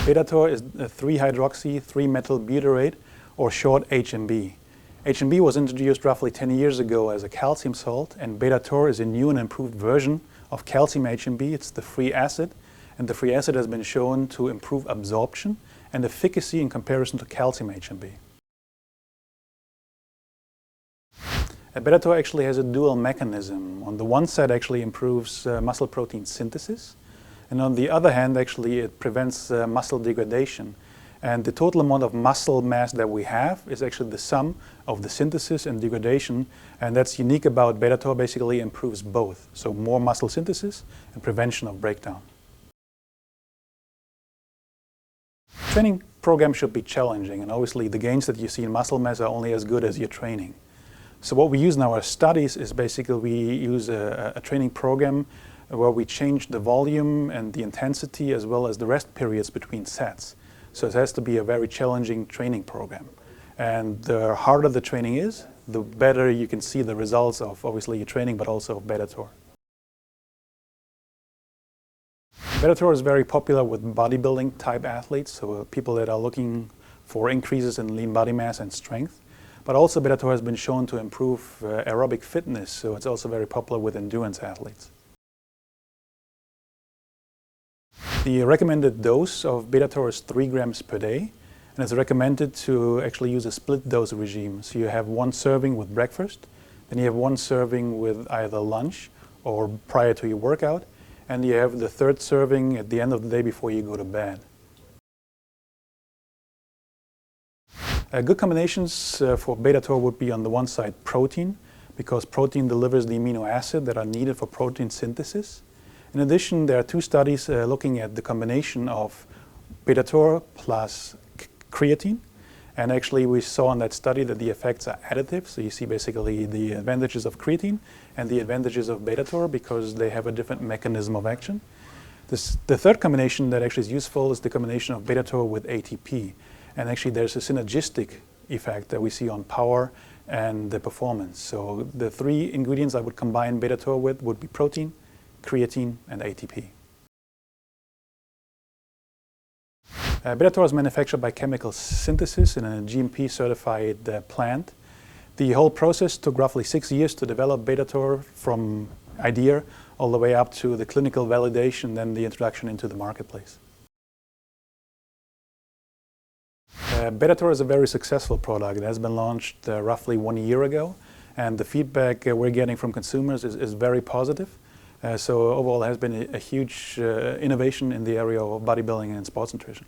BETATOR is a 3-hydroxy 3-methyl butyrate, or short HMB. HMB was introduced roughly 10 years ago as a calcium salt, and BETATOR is a new and improved version of calcium HMB. It's the free acid, and the free acid has been shown to improve absorption and efficacy in comparison to calcium HMB. BETATOR actually has a dual mechanism. On the one side, actually improves muscle protein synthesis, and on the other hand, actually it prevents muscle degradation. And the total amount of muscle mass that we have is actually the sum of the synthesis and degradation, and that's unique about BETATOR. Basically improves both, so more muscle synthesis and prevention of breakdown. Training program should be challenging, and obviously the gains that you see in muscle mass are only as good as your training. So what we use in our studies is basically we use a training program where we change the volume and the intensity as well as the rest periods between sets. So it has to be a very challenging training program. And the harder the training is, the better you can see the results of obviously your training, but also of BETATOR. BETATOR is very popular with bodybuilding type athletes, so people that are looking for increases in lean body mass and strength. But also BETATOR has been shown to improve aerobic fitness, so it's also very popular with endurance athletes. The recommended dose of BETATOR is 3 grams per day, and it's recommended to actually use a split dose regime. So you have 1 serving with breakfast, then you have 1 serving with either lunch or prior to your workout, and you have the 3rd serving at the end of the day before you go to bed. Good combinations for BETATOR would be on the one side protein, because protein delivers the amino acid that are needed for protein synthesis. In addition, there are 2 studies looking at the combination of BETATOR plus creatine, and actually we saw in that study that the effects are additive. So you see basically the advantages of creatine and the advantages of BETATOR because they have a different mechanism of action. The 3rd combination that actually is useful is the combination of BETATOR with ATP. And actually there's a synergistic effect that we see on power and the performance. So the 3 ingredients I would combine BETATOR with would be protein, creatine, and ATP. BETATOR is manufactured by chemical synthesis in a GMP-certified plant. The whole process took roughly 6 years to develop BETATOR from idea all the way up to the clinical validation, then the introduction into the marketplace. BETATOR is a very successful product. It has been launched roughly 1 year ago, and the feedback we're getting from consumers is very positive. So overall, it has been a huge innovation in the area of bodybuilding and sports nutrition.